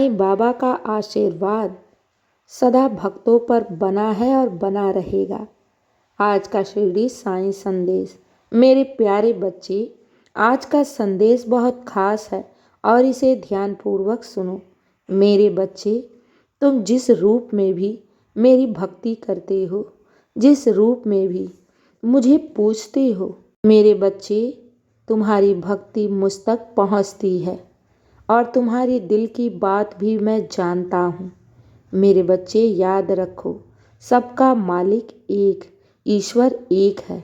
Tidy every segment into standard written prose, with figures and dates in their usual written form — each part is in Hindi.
साईं बाबा का आशीर्वाद सदा भक्तों पर बना है और बना रहेगा। आज का शिरडी साईं संदेश। मेरे प्यारे बच्चे, आज का संदेश बहुत खास है और इसे ध्यानपूर्वक सुनो। मेरे बच्चे, तुम जिस रूप में भी मेरी भक्ति करते हो, जिस रूप में भी मुझे पूजते हो, मेरे बच्चे, तुम्हारी भक्ति मुझ तक पहुँचती है और तुम्हारे दिल की बात भी मैं जानता हूँ। मेरे बच्चे, याद रखो, सबका मालिक एक, ईश्वर एक है।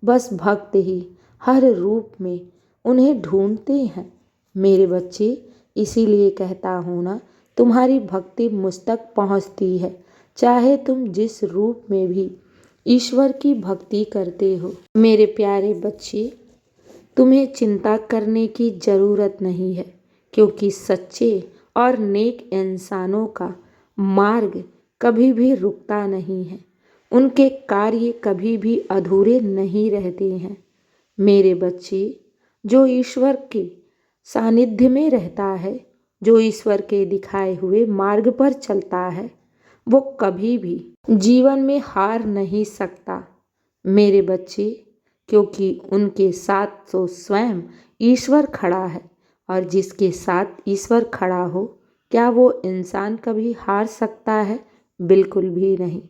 बस भक्त ही हर रूप में उन्हें ढूंढते हैं। मेरे बच्चे, इसीलिए कहता हूँ ना, तुम्हारी भक्ति मुझ तक पहुँचती है, चाहे तुम जिस रूप में भी ईश्वर की भक्ति करते हो। मेरे प्यारे बच्चे, तुम्हें चिंता करने की ज़रूरत नहीं है, क्योंकि सच्चे और नेक इंसानों का मार्ग कभी भी रुकता नहीं है। उनके कार्य कभी भी अधूरे नहीं रहते हैं। मेरे बच्चे, जो ईश्वर के सानिध्य में रहता है, जो ईश्वर के दिखाए हुए मार्ग पर चलता है, वो कभी भी जीवन में हार नहीं सकता। मेरे बच्चे, क्योंकि उनके साथ तो स्वयं ईश्वर खड़ा है, और जिसके साथ ईश्वर खड़ा हो, क्या वो इंसान कभी हार सकता है? बिल्कुल भी नहीं।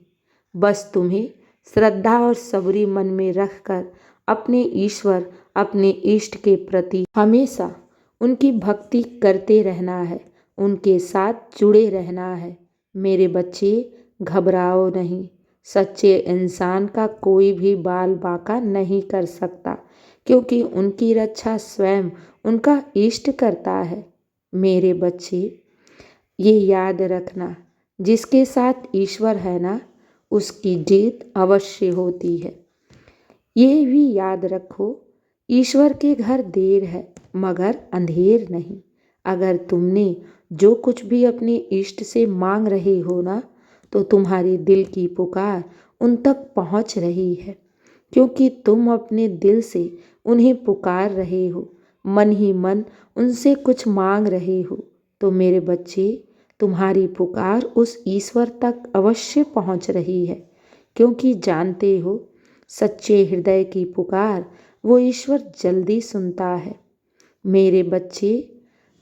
बस तुम्हें श्रद्धा और सबरी मन में रखकर अपने ईश्वर, अपने इष्ट के प्रति हमेशा उनकी भक्ति करते रहना है, उनके साथ जुड़े रहना है। मेरे बच्चे, घबराओ नहीं। सच्चे इंसान का कोई भी बाल बांका नहीं कर सकता, क्योंकि उनकी रक्षा स्वयं उनका इष्ट करता है। मेरे बच्चे, ये याद रखना, जिसके साथ ईश्वर है ना, उसकी जीत अवश्य होती है। ये भी याद रखो, ईश्वर के घर देर है मगर अंधेर नहीं। अगर तुमने जो कुछ भी अपने इष्ट से मांग रहे हो ना, तो तुम्हारी दिल की पुकार उन तक पहुंच रही है, क्योंकि तुम अपने दिल से उन्हें पुकार रहे हो, मन ही मन उनसे कुछ मांग रहे हो। तो मेरे बच्चे, तुम्हारी पुकार उस ईश्वर तक अवश्य पहुंच रही है, क्योंकि जानते हो, सच्चे हृदय की पुकार वो ईश्वर जल्दी सुनता है। मेरे बच्चे,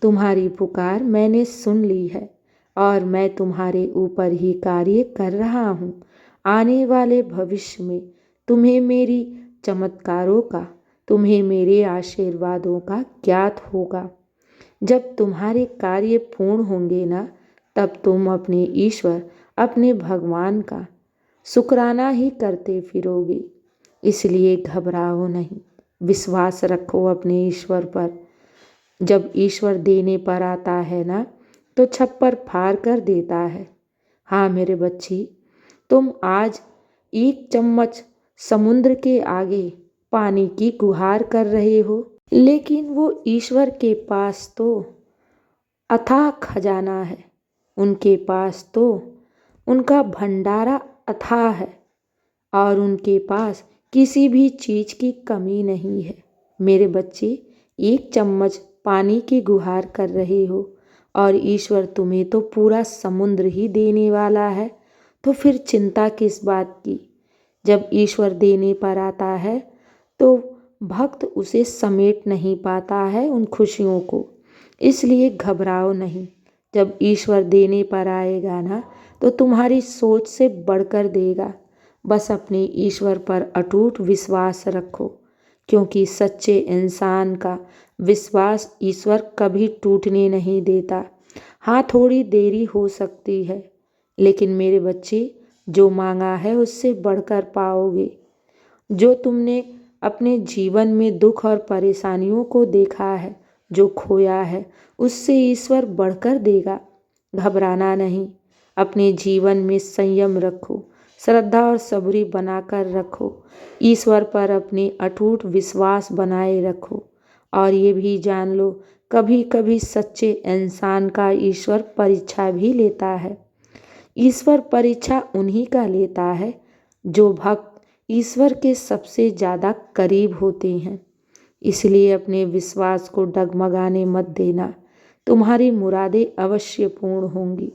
तुम्हारी पुकार मैंने सुन ली है और मैं तुम्हारे ऊपर ही कार्य कर रहा हूँ। आने वाले भविष्य में तुम्हें मेरी चमत्कारों का, तुम्हें मेरे आशीर्वादों का ज्ञात होगा। जब तुम्हारे कार्य पूर्ण होंगे ना, तब तुम अपने ईश्वर, अपने भगवान का शुक्राना ही करते फिरोगे। इसलिए घबराओ नहीं, विश्वास रखो अपने ईश्वर पर। जब ईश्वर देने पर आता है ना, तो छप्पर फाड़ कर देता है। हाँ मेरे बच्ची, तुम आज एक चम्मच समुद्र के आगे पानी की गुहार कर रहे हो, लेकिन वो ईश्वर के पास तो अथाह खजाना है। उनके पास तो उनका भंडारा अथाह है और उनके पास किसी भी चीज़ की कमी नहीं है। मेरे बच्चे, एक चम्मच पानी की गुहार कर रहे हो और ईश्वर तुम्हें तो पूरा समुद्र ही देने वाला है, तो फिर चिंता किस बात की? जब ईश्वर देने पर आता है तो भक्त उसे समेट नहीं पाता है उन खुशियों को, इसलिए घबराओ नहीं। जब ईश्वर देने पर आएगा ना, तो तुम्हारी सोच से बढ़कर देगा। बस अपने ईश्वर पर अटूट विश्वास रखो, क्योंकि सच्चे इंसान का विश्वास ईश्वर कभी टूटने नहीं देता। हाँ, थोड़ी देरी हो सकती है, लेकिन मेरे बच्चे, जो मांगा है उससे बढ़कर पाओगे। जो तुमने अपने जीवन में दुख और परेशानियों को देखा है, जो खोया है, उससे ईश्वर बढ़कर देगा। घबराना नहीं, अपने जीवन में संयम रखो, श्रद्धा और सबरी बनाकर रखो, ईश्वर पर अपनी अटूट विश्वास बनाए रखो। और ये भी जान लो, कभी कभी सच्चे इंसान का ईश्वर परीक्षा भी लेता है। ईश्वर परीक्षा उन्हीं का लेता है जो भक्त ईश्वर के सबसे ज़्यादा करीब होते हैं। इसलिए अपने विश्वास को डगमगाने मत देना। तुम्हारी मुरादें अवश्य पूर्ण होंगी,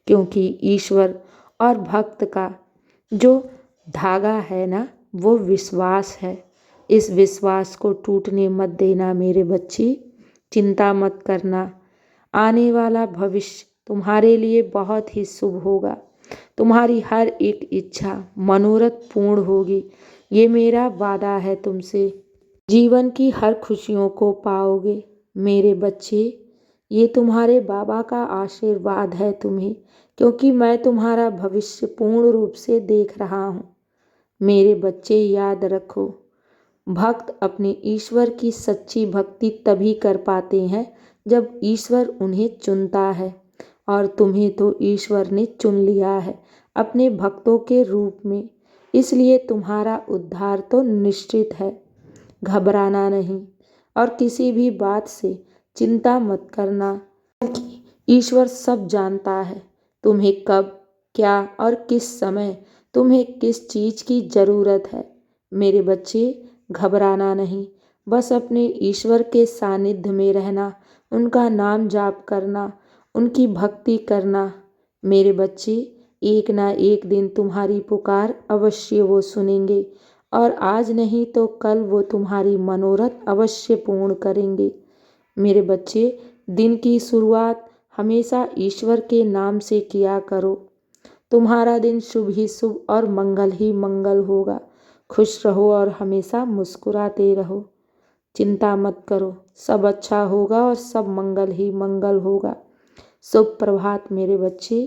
क्योंकि ईश्वर और भक्त का जो धागा है ना, वो विश्वास है। इस विश्वास को टूटने मत देना मेरे बच्चे। चिंता मत करना, आने वाला भविष्य तुम्हारे लिए बहुत ही शुभ होगा। तुम्हारी हर एक इच्छा मनोरथ पूर्ण होगी, ये मेरा वादा है तुमसे। जीवन की हर खुशियों को पाओगे मेरे बच्चे। ये तुम्हारे बाबा का आशीर्वाद है तुम्हें, क्योंकि मैं तुम्हारा भविष्य पूर्ण रूप से देख रहा हूँ। मेरे बच्चे याद रखो, भक्त अपने ईश्वर की सच्ची भक्ति तभी कर पाते हैं जब ईश्वर उन्हें चुनता है, और तुम्हें तो ईश्वर ने चुन लिया है अपने भक्तों के रूप में। इसलिए तुम्हारा उद्धार तो निश्चित है। घबराना नहीं और किसी भी बात से चिंता मत करना, क्योंकि ईश्वर सब जानता है तुम्हें कब, क्या और किस समय तुम्हें किस चीज़ की ज़रूरत है। मेरे बच्चे, घबराना नहीं, बस अपने ईश्वर के सानिध्य में रहना, उनका नाम जाप करना, उनकी भक्ति करना। मेरे बच्चे, एक ना एक दिन तुम्हारी पुकार अवश्य वो सुनेंगे, और आज नहीं तो कल वो तुम्हारी मनोरथ अवश्य पूर्ण करेंगे। मेरे बच्चे, दिन की शुरुआत हमेशा ईश्वर के नाम से किया करो। तुम्हारा दिन शुभ ही शुभ और मंगल ही मंगल होगा। खुश रहो और हमेशा मुस्कुराते रहो। चिंता मत करो, सब अच्छा होगा और सब मंगल ही मंगल होगा। शुभ प्रभात मेरे बच्चे।